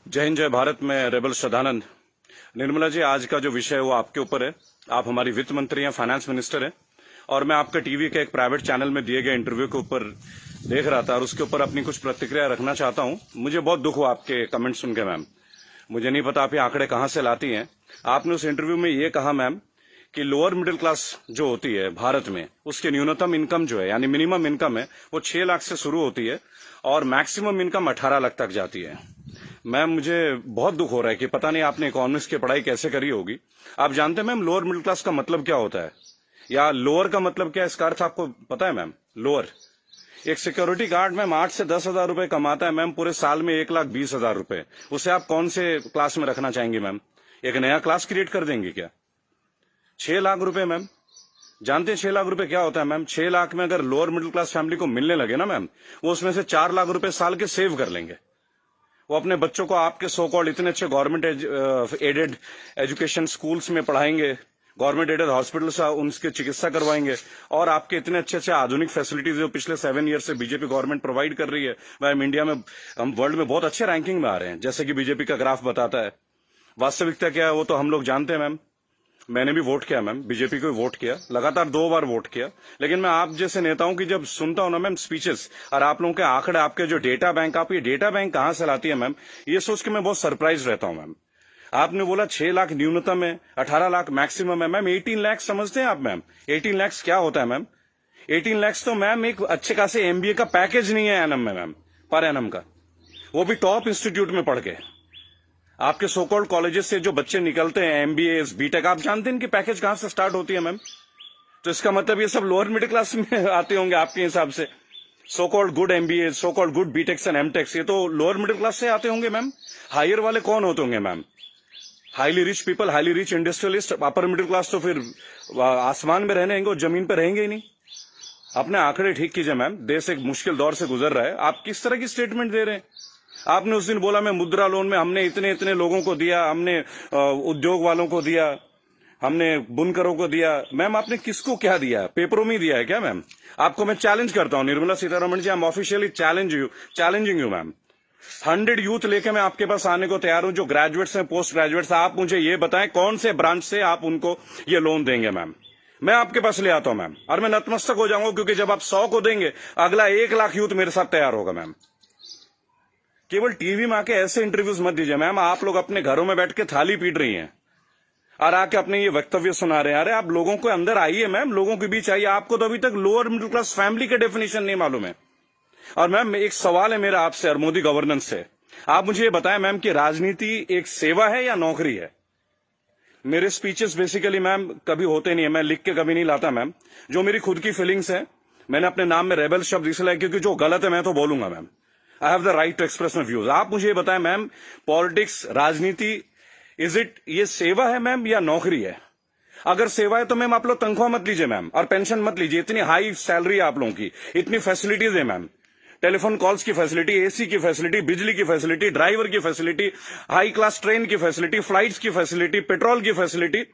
जय हिंद, जय भारत। मैं रेबल श्रद्धानंद। निर्मला जी, आज का जो विषय है वो आपके ऊपर है। आप हमारी वित्त मंत्री हैं, फाइनेंस मिनिस्टर हैं, और मैं आपका टीवी के एक प्राइवेट चैनल में दिए गए इंटरव्यू के ऊपर देख रहा था और उसके ऊपर अपनी कुछ प्रतिक्रिया रखना चाहता हूं। मुझे बहुत दुख हुआ आपके कमेंट सुन के मैम। मुझे नहीं पता आप ये आंकड़े कहां से लाती हैं। आपने उस इंटरव्यू में ये कहा मैम कि लोअर मिडिल क्लास जो होती है भारत में, उसकी न्यूनतम इनकम जो है यानी मिनिमम इनकम है वो 6 लाख से शुरू होती है और मैक्सिमम इनकम 18 लाख तक जाती है। मैम, मुझे बहुत दुख हो रहा है कि पता नहीं आपने इकोनॉमिक्स की पढ़ाई कैसे करी होगी। आप जानते हैं मैम लोअर मिडिल क्लास का मतलब क्या होता है, या लोअर का मतलब क्या है, इसका अर्थ आपको पता है मैम? लोअर, एक सिक्योरिटी गार्ड मैम 8 से 10 हजार रुपए कमाता है मैम, पूरे साल में 1,20,000 रुपए। उसे आप कौन से क्लास में रखना चाहेंगे मैम? एक नया क्लास क्रिएट कर देंगे क्या? 6 लाख रुपए मैम, जानते हैं 6 लाख रुपए क्या होता है मैम? 6 लाख में अगर लोअर मिडिल क्लास फैमिली को मिलने लगे ना मैम, वो उसमें से 4 लाख रुपए साल के सेव कर लेंगे। वो अपने बच्चों को आपके सो कॉल्ड इतने अच्छे गवर्नमेंट एडेड एजुकेशन स्कूल्स में पढ़ाएंगे, गवर्नमेंट एडेड हॉस्पिटल से उनकी चिकित्सा करवाएंगे, और आपके इतने अच्छे अच्छे आधुनिक फैसिलिटीज जो पिछले 7 ईयर से बीजेपी गवर्नमेंट प्रोवाइड कर रही है। मैम, इंडिया में हम वर्ल्ड में बहुत अच्छे रैंकिंग में आ रहे हैं, जैसे कि बीजेपी का ग्राफ बताता है। वास्तविकता क्या है वो तो हम लोग जानते हैं मैम। मैंने भी वोट किया मैम, बीजेपी को वोट किया, लगातार 2 बार वोट किया। लेकिन मैं आप जैसे नेताओं की जब सुनता हूं ना मैम स्पीचेस, और आप लोगों के आंकड़े, आपके जो डेटा बैंक, आप ये डेटा बैंक कहां से लाती है मैम, ये सोच के मैं बहुत सरप्राइज रहता हूं मैम। आपने बोला 6 लाख न्यूनतम है, 18 लाख मैक्सिमम है मैम। 18 लाख समझते हैं आप मैम? 18 लाख क्या होता है मैम? 18 लाख तो मैम एक अच्छे खासे एमबीए का पैकेज नहीं है एनम में मैम, पर एनम का, वो भी टॉप इंस्टीट्यूट में पढ़ के। आपके सोकॉल्ड कॉलेजेस से जो बच्चे निकलते हैं, एमबीए, बीटेक, आप जानते हैं इनकी पैकेज कहां से स्टार्ट होती है मैम? तो इसका मतलब ये सब लोअर मिडिल क्लास में आते होंगे आपके हिसाब से। So called good MBA, so called good BTechs and MTechs, ये तो लोअर मिडिल क्लास से आते होंगे मैम। हायर वाले कौन होते होंगे ma'am? Highly rich people, highly rich industrialist. Upper middle class तो फिर आसमान में रहने और जमीन पर रहेंगे ही नहीं। अपने आंकड़े ठीक कीजिए मैम, देश एक मुश्किल दौर से गुजर रहा है। आप किस तरह की स्टेटमेंट दे रहे हैं? आपने उस दिन बोला मैं मुद्रा लोन में हमने इतने इतने लोगों को दिया, हमने उद्योग वालों को दिया, हमने बुनकरों को दिया। मैम, आपने किसको क्या दिया? पेपरों में दिया है क्या मैम? आपको मैं चैलेंज करता हूं Nirmala Sitharaman ji, I am officially challenging you ma'am. 100 youth लेके मैं आपके पास आने को तैयार हूं, जो ग्रेजुएट्स हैं, पोस्ट ग्रेजुएट्स। आप मुझे ये बताएं कौन से ब्रांच से आप उनको ये लोन देंगे मैम। मैं आपके पास ले आता हूं मैम, और मैं नतमस्तक हो जाऊंगा, क्योंकि जब आप 100 को देंगे, अगला 1 लाख यूथ मेरे साथ तैयार होगा मैम। केवल टीवी में आके ऐसे इंटरव्यूज मत दीजिए मैम। आप लोग अपने घरों में बैठ के थाली पीट रही हैं और आके अपने ये वक्तव्य सुना रहे हैं। अरे आप लोगों को अंदर आइए मैम, लोगों के बीच आइए। आपको तो अभी तक लोअर मिडिल क्लास फैमिली का डेफिनेशन नहीं मालूम है। और मैम, एक सवाल है मेरा आपसे और मोदी गवर्नेंस से। आप मुझे ये बताएं मैम कि राजनीति एक सेवा है या नौकरी है? मेरे स्पीचेस बेसिकली मैम कभी होते नहीं है, मैं लिख के कभी नहीं लाता मैम। जो मेरी खुद की फीलिंग्स है, मैंने अपने नाम में रेबल शब्द इसलिए, क्योंकि जो गलत है मैं तो बोलूंगा ma'am. I have the right to express my views. आप मुझे ये बताएं मैम, पॉलिटिक्स, राजनीति, इज इट ये सेवा है मैम या नौकरी है? अगर सेवा है तो मैम आप लोग तनख्वाह मत लीजिए मैम, और पेंशन मत लीजिए। इतनी हाई सैलरी है आप लोगों की, इतनी फैसिलिटीज है मैम, टेलीफोन कॉल्स की फैसिलिटी, एसी की फैसिलिटी, बिजली की फैसिलिटी, ड्राइवर की फैसिलिटी, हाई क्लास ट्रेन की फैसिलिटी, फ्लाइट्स की फैसिलिटी, पेट्रोल की फैसिलिटी।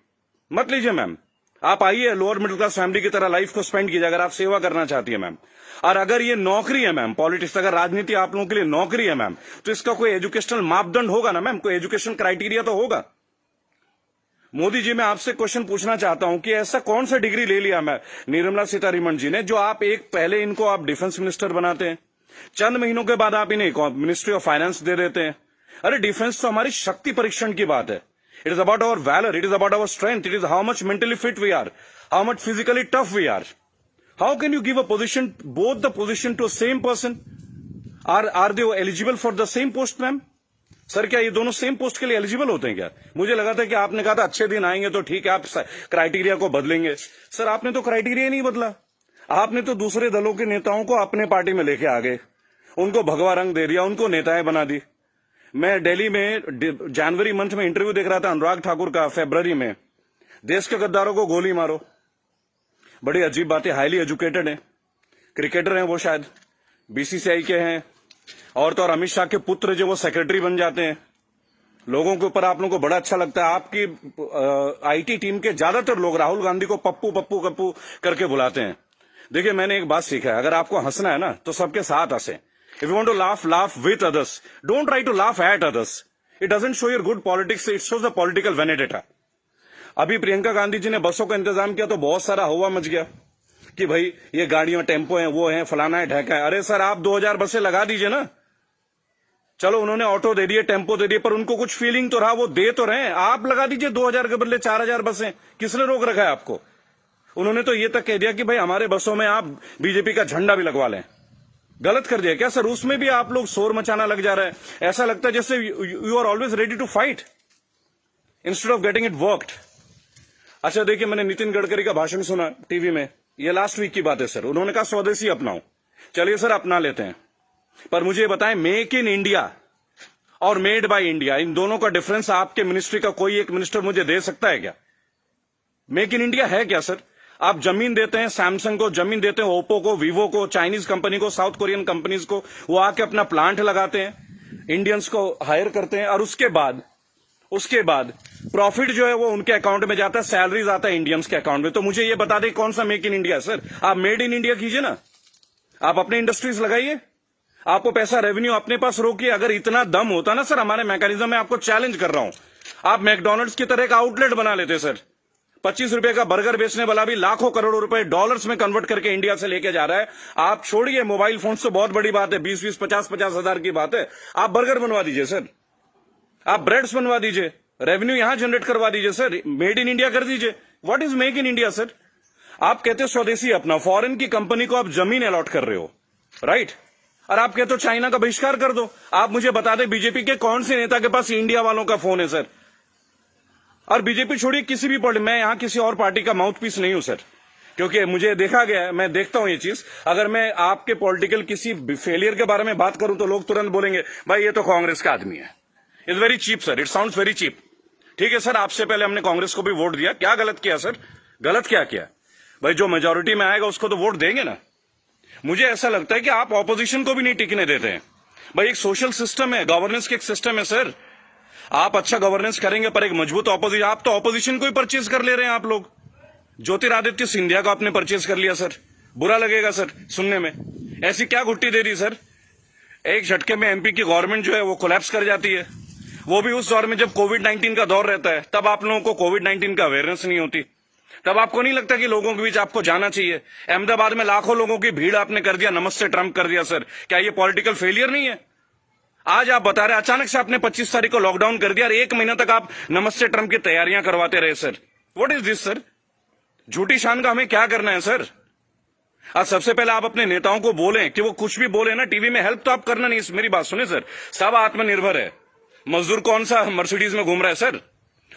मत लीजिए मैम। आप आइए, लोअर मिडिल क्लास फैमिली की तरह लाइफ को स्पेंड कीजिए, अगर आप सेवा करना चाहती है मैम। और अगर ये नौकरी है मैम, पॉलिटिक्स, अगर राजनीति आप लोगों के लिए नौकरी है मैम, तो इसका कोई एजुकेशनल मापदंड होगा ना मैम, कोई एजुकेशन क्राइटेरिया तो होगा। मोदी जी, मैं आपसे क्वेश्चन पूछना चाहता हूं कि ऐसा कौन सा डिग्री ले लिया मैं निर्मला सीतारमण जी ने, जो आप एक पहले इनको आप डिफेंस मिनिस्टर बनाते हैं, चंद महीनों के बाद आप इन्हें मिनिस्ट्री ऑफ फाइनेंस दे देते हैं। अरे डिफेंस तो हमारी शक्ति परीक्षण की बात है। It is about our valour, it is about our strength, it is how much mentally fit we are, how much physically tough we are. How can you give a position, both the position to same person? Are they eligible for the same post ma'am? Sir, क्या ये दोनों same post के लिए eligible होते हैं क्या? मुझे लगा था कि आपने कहा था अच्छे दिन आएंगे तो ठीक है, आप क्राइटेरिया को बदलेंगे। सर, आपने तो क्राइटेरिया नहीं बदला। आपने तो दूसरे दलों के नेताओं को अपने पार्टी में लेके आ गए, उनको भगवा रंग दे दिया, उनको नेताएं बना दी। मैं दिल्ली में जनवरी मंथ में इंटरव्यू देख रहा था अनुराग ठाकुर का, फरवरी में, देश के गद्दारों को गोली मारो। बड़ी अजीब बात है, हाईली एजुकेटेड है, क्रिकेटर हैं वो, शायद बीसीसीआई के हैं, और तो और अमित शाह के पुत्र जो वो सेक्रेटरी बन जाते हैं। लोगों के ऊपर आप लोगों को बड़ा अच्छा लगता है। आपकी आईटी टीम के ज्यादातर लोग राहुल गांधी को पप्पू पप्पू पप्पू करके बुलाते हैं। देखिए, मैंने एक बात सीखा है, अगर आपको हंसना है ना तो सबके साथ हंसे। If you want to laugh, laugh with others. Don't try to laugh at others. It doesn't show your good politics, it shows the political vendetta. अभी प्रियंका गांधी जी ने बसों का इंतजाम किया तो बहुत सारा हवा मच गया कि भाई ये गाड़ियां टेम्पो हैं, वो हैं, फलाना है, ढेका है। अरे सर, आप 2000 बसें लगा दीजिए ना। चलो उन्होंने ऑटो दे दिए, टेम्पो दे दिए, पर उनको कुछ फीलिंग तो रहा, वो दे तो रहे हैं। आप लगा दीजिए 2000 के बदले 4000 बसें। किसने रोक रखा है आपको? उन्होंने तो ये तक कह दिया कि भाई हमारे बसों में आप बीजेपी का झंडा भी लगवा लें। गलत कर दिया क्या सर? उसमें भी आप लोग शोर मचाना लग जा रहे हैं। ऐसा लगता है जैसे you are always ready to fight instead of getting it worked. अच्छा देखिए, मैंने नितिन गडकरी का भाषण सुना टीवी में, ये लास्ट वीक की बात है सर। उन्होंने कहा स्वदेशी अपनाओ। चलिए सर, अपना लेते हैं, पर मुझे ये बताएं, मेक इन इंडिया और मेड बाय इंडिया, इन दोनों का डिफरेंस आपके मिनिस्ट्री का कोई एक मिनिस्टर मुझे दे सकता है क्या? मेक इन इंडिया है क्या सर? आप जमीन देते हैं सैमसंग को, जमीन देते हैं ओप्पो को, वीवो को, चाइनीज कंपनी को, साउथ कोरियन कंपनीज को, वो आके अपना प्लांट लगाते हैं, इंडियंस को हायर करते हैं, और उसके बाद प्रॉफिट जो है वो उनके अकाउंट में जाता है, सैलरीज आता है इंडियंस के अकाउंट में। तो मुझे ये बता दें कौन सा मेक इन इंडिया सर? आप मेड इन इंडिया कीजिए ना, आप अपने इंडस्ट्रीज लगाइए, आपको पैसा रेवेन्यू अपने पास रोकिए। अगर इतना दम होता ना सर हमारे मैकेनिज्म में, आपको चैलेंज कर रहा हूं, आप मैकडोनल्ड्स की तरह का आउटलेट बना लेते सर। 25 रुपए का बर्गर बेचने वाला भी लाखों करोड़ों रुपए डॉलर्स में कन्वर्ट करके इंडिया से लेके जा रहा है। आप छोड़िए मोबाइल फोन तो बहुत बड़ी बात है, 20-20, 50-50 हजार की बात है। आप बर्गर बनवा दीजिए सर, आप ब्रेड्स बनवा दीजिए, रेवेन्यू यहां जनरेट करवा दीजिए सर, मेड इन इंडिया कर दीजिए। What is make in India sir? आप कहते हो स्वदेशी अपना, फॉरेन की कंपनी को आप जमीन अलॉट कर रहे हो, राइट? और आप कहते हो चाइना का बहिष्कार कर दो। आप मुझे बता दें बीजेपी के कौन से नेता के पास इंडिया वालों का फोन है सर? और बीजेपी छोड़िए, किसी भी पार्टी, मैं यहां किसी और पार्टी का माउथ पीस नहीं हूं सर, क्योंकि मुझे देखा गया है, मैं देखता हूं ये चीज। अगर मैं आपके पॉलिटिकल किसी फेलियर के बारे में बात करूं तो लोग तुरंत बोलेंगे भाई ये तो कांग्रेस का आदमी है। It's very cheap sir, it sounds very cheap. ठीक है सर, आपसे पहले हमने कांग्रेस को भी वोट दिया, क्या गलत किया सर? गलत क्या किया भाई? जो मेजोरिटी में आएगा उसको तो वोट देंगे ना। मुझे ऐसा लगता है कि आप ऑपोजिशन को भी नहीं टिकने देते हैं भाई। एक सोशल सिस्टम है, गवर्नेंस का एक सिस्टम है सर। आप अच्छा गवर्नेंस करेंगे पर एक मजबूत ऑपोजिशन, आप तो ऑपोजिशन को ही परचेज कर ले रहे हैं आप लोग। ज्योतिरादित्य सिंधिया को आपने परचेज कर लिया सर, बुरा लगेगा सर सुनने में। ऐसी क्या घुट्टी दे दी सर? एक झटके में एमपी की गवर्नमेंट जो है वो कोलैप्स कर जाती है, वो भी उस दौर में जब कोविड-19 का दौर रहता है। तब आप लोगों को कोविड-19 का अवेयरनेस नहीं होती, तब आपको नहीं लगता कि लोगों के बीच आपको जाना चाहिए। अहमदाबाद में लाखों लोगों की भीड़ आपने कर दिया, नमस्ते ट्रंप कर दिया सर। क्या ये पॉलिटिकल फेलियर नहीं है? आज आप बता रहे अचानक से आपने 25 तारीख को लॉकडाउन कर दिया और 1 महीना तक आप नमस्ते ट्रंप की तैयारियां करवाते रहे sir. What is this sir? झूठी शान का हमें क्या करना है सर? आज सबसे पहले आप अपने नेताओं को बोलें कि वो कुछ भी बोले ना टीवी में, हेल्प तो आप करना नहीं। मेरी बात सुने सर, सब आत्मनिर्भर है। मजदूर कौन सा मर्सिडीज में घूम रहा है सर?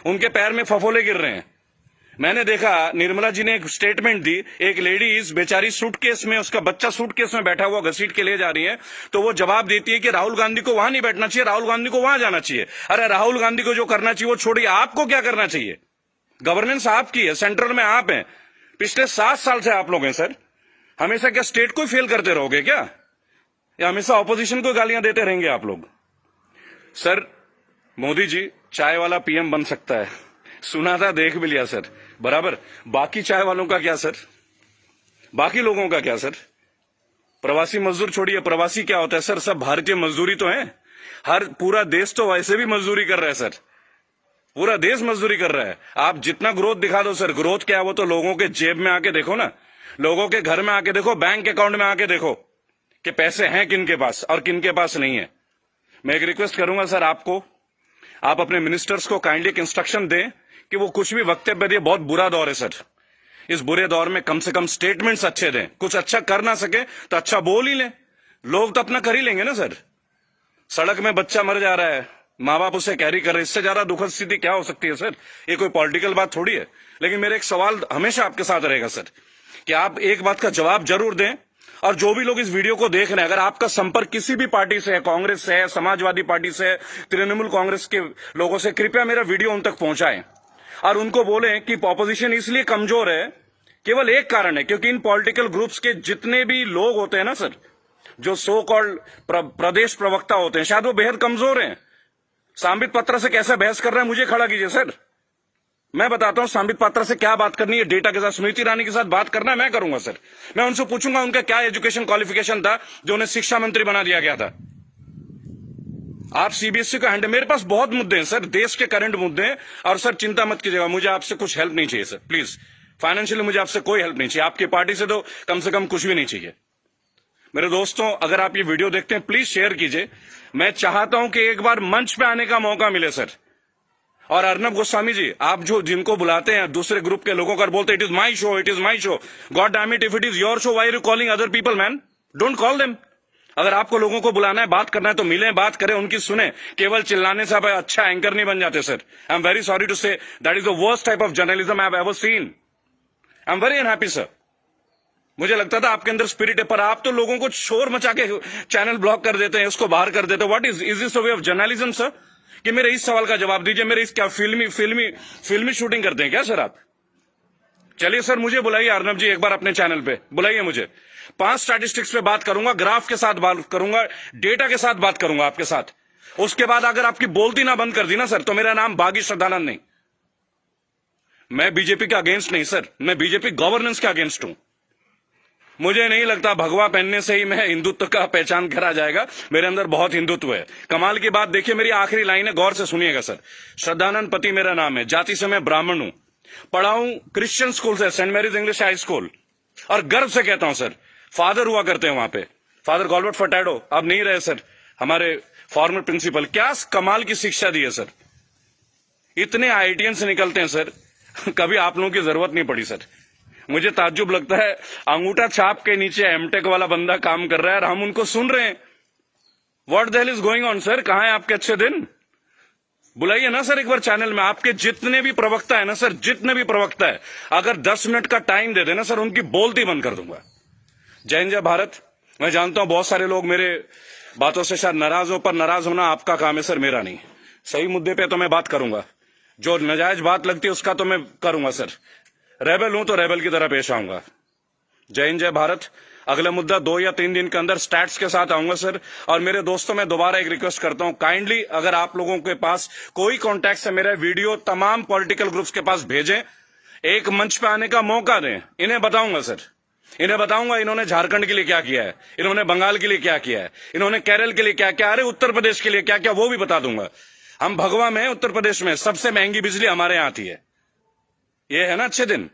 उनके पैर में फफोले गिर रहे हैं। मैंने देखा निर्मला जी ने एक स्टेटमेंट दी, एक लेडीज बेचारी सूटकेस में, उसका बच्चा सूटकेस में बैठा हुआ घसीट के ले जा रही है, तो वो जवाब देती है कि राहुल गांधी को वहां नहीं बैठना चाहिए, राहुल गांधी को वहां जाना चाहिए। अरे राहुल गांधी को जो करना चाहिए वो छोड़िए, आपको क्या करना चाहिए? गवर्नेंस आपकी है, सेंट्रल में आप हैं, पिछले 7 साल से आप लोग हैं सर। हमेशा क्या स्टेट को ही फेल करते रहोगे क्या, या हमेशा ऑपोजिशन को गालियां देते रहेंगे आप लोग? सर मोदी जी चाय वाला पीएम बन सकता है, सुना था, देख भी लिया सर, बराबर। बाकी चाय वालों का क्या सर? बाकी लोगों का क्या सर? प्रवासी मजदूर छोड़िए, प्रवासी क्या होता है सर? सब भारतीय मजदूरी तो है। हर पूरा देश तो वैसे भी मजदूरी कर रहा है सर, पूरा देश मजदूरी कर रहा है। आप जितना ग्रोथ दिखा दो सर, ग्रोथ क्या है वो तो लोगों के जेब में आके देखो ना, लोगों के घर में आके देखो, बैंक अकाउंट में आके देखो कि पैसे हैं किन के पास और किन के पास नहीं है। मैं एक रिक्वेस्ट करूंगा सर आपको, आप अपने मिनिस्टर्स को काइंडली एक इंस्ट्रक्शन दें कि वो कुछ भी वक्तव्य दे। बहुत बुरा दौर है सर, इस बुरे दौर में कम से कम स्टेटमेंट्स अच्छे दें। कुछ अच्छा कर ना सके तो अच्छा बोल ही लें, लोग तो अपना कर ही लेंगे ना सर। सड़क में बच्चा मर जा रहा है, माँ बाप उसे कैरी कर रहे, इससे ज्यादा दुखद स्थिति क्या हो सकती है सर? ये कोई पॉलिटिकल बात थोड़ी है। लेकिन मेरा एक सवाल हमेशा आपके साथ रहेगा सर, कि आप एक बात का जवाब जरूर दें, और जो भी लोग इस वीडियो को देख रहे हैं, अगर आपका संपर्क किसी भी पार्टी से है, कांग्रेस से है, समाजवादी पार्टी से है, तृणमूल कांग्रेस के लोगों से, कृपया मेरा वीडियो उन तक पहुंचाएं और उनको बोलें कि ऑपोजिशन इसलिए कमजोर है, केवल एक कारण है, क्योंकि इन पॉलिटिकल ग्रुप्स के जितने भी लोग होते हैं ना सर, जो सो कॉल्ड प्रदेश प्रवक्ता होते हैं, शायद वो बेहद कमजोर हैं। सांबित पात्रा से कैसे बहस कर रहे हैं, मुझे खड़ा कीजिए सर, मैं बताता हूं सांबित पात्रा से क्या बात करनी है, डेटा के साथ। स्मृति ईरानी के साथ बात करना है, मैं करूंगा सर। मैं उनसे पूछूंगा उनका क्या एजुकेशन क्वालिफिकेशन था जो उन्हें शिक्षा मंत्री बना दिया गया था। आप सीबीएसई को हैंडल, मेरे पास बहुत मुद्दे हैं सर, देश के करंट मुद्दे हैं। और सर चिंता मत कीजिएगा, मुझे आपसे कुछ हेल्प नहीं चाहिए सर, प्लीज। फाइनेंशियली मुझे आपसे कोई हेल्प नहीं चाहिए, आपकी पार्टी से तो कम से कम कुछ भी नहीं चाहिए। मेरे दोस्तों, अगर आप ये वीडियो देखते हैं प्लीज शेयर कीजिए। मैं चाहता हूं कि एक बार मंच पे आने का मौका मिले सर। और अर्नब गोस्वामी जी, आप जो जिनको बुलाते हैं दूसरे ग्रुप के लोगों को बोलते it is my show, it is my show, god damn it, if it is your show why are you calling other people man? Don't call them. अगर आपको लोगों को बुलाना है, बात करना है तो मिलें, बात करें, उनकी सुने। केवल चिल्लाने से आप अच्छा एंकर नहीं बन जाते sir. I am very sorry to say that is the worst type of journalism I have ever seen. I am very unhappy sir. मुझे लगता था आपके अंदर स्पिरिट है, पर आप तो लोगों को शोर मचा के चैनल ब्लॉक कर देते हैं, उसको बाहर कर देते हैं। What is this way of journalism sir? कि मेरे इस सवाल का जवाब दीजिए। मेरे इस क्या फिल्मी शूटिंग करते हैं क्या सर आप? चलिए सर, मुझे बुलाइए अर्नब जी, एक बार अपने चैनल पे बुलाइए मुझे। 5 स्टैटिस्टिक्स पे बात करूंगा, ग्राफ के साथ बात करूंगा, डेटा के साथ बात करूंगा आपके साथ। उसके बाद अगर आपकी बोलती ना बंद कर दी ना सर, तो मेरा नाम बागी श्रद्धानंद नहीं। मैं बीजेपी के अगेंस्ट नहीं सर, मैं बीजेपी गवर्नेंस के अगेंस्ट हूं। मुझे नहीं लगता भगवा पहनने से ही मैं हिंदुत्व का पहचान करा जाएगा। मेरे अंदर बहुत हिंदुत्व है। कमाल की बात देखिए, मेरी आखिरी लाइन है, गौर से सुनिएगा सर। श्रद्धानंद पति मेरा नाम है, जाति से मैं ब्राह्मण हूं, पढ़ा हूं क्रिश्चियन स्कूल से, saint Mary's English high school. और गर्व से कहता हूं सर, फादर हुआ करते हैं वहां पे, फादर गॉलबर्ट फर्टैडो, अब नहीं रहे सर, हमारे फॉर्मर प्रिंसिपल। क्या कमाल की शिक्षा दी है सर। इतने आईआईटीएन से निकलते हैं सर, कभी आप लोगों की जरूरत नहीं पड़ी सर। मुझे ताज्जुब लगता है, अंगूठा छाप के नीचे एमटेक वाला बंदा काम कर रहा है और हम उनको सुन रहे हैं। What the hell is going on sir? कहां है आपके अच्छे दिन? बुलाइए ना सर एक बार चैनल में। आपके जितने भी प्रवक्ता है ना सर, जितने भी प्रवक्ता है, अगर 10 मिनट का टाइम दे देना सर, उनकी बोलती बंद कर दूंगा। जय हिंद, जय भारत। मैं जानता हूं बहुत सारे लोग मेरे बातों से शायद नाराज हो, पर नाराज होना आपका काम है सर, मेरा नहीं। सही मुद्दे पे तो मैं बात करूंगा, जो नाजायज बात लगती है उसका तो मैं करूंगा सर। रेबल हूं तो रेबल की तरह पेश आऊंगा। जय हिंद, जय भारत। अगला मुद्दा 2 या 3 दिन के अंदर स्टैट्स के साथ आऊंगा सर। और मेरे दोस्तों, मैं दोबारा एक रिक्वेस्ट करता हूं, काइंडली अगर आप लोगों के पास कोई कॉन्टैक्ट है, मेरा वीडियो तमाम पॉलिटिकल ग्रुप्स के पास भेजें, एक मंच पे आने का मौका दें। इन्हें बताऊंगा सर, इन्हें बताऊंगा इन्होंने झारखंड के लिए क्या किया है, इन्होंने बंगाल के लिए क्या किया है, इन्होंने केरल के लिए क्या क्या, अरे उत्तर प्रदेश के लिए क्या क्या, वो भी बता दूंगा। हम भगवा में, उत्तर प्रदेश में सबसे महंगी बिजली हमारे यहां आती है। ये है ना अच्छे दिन।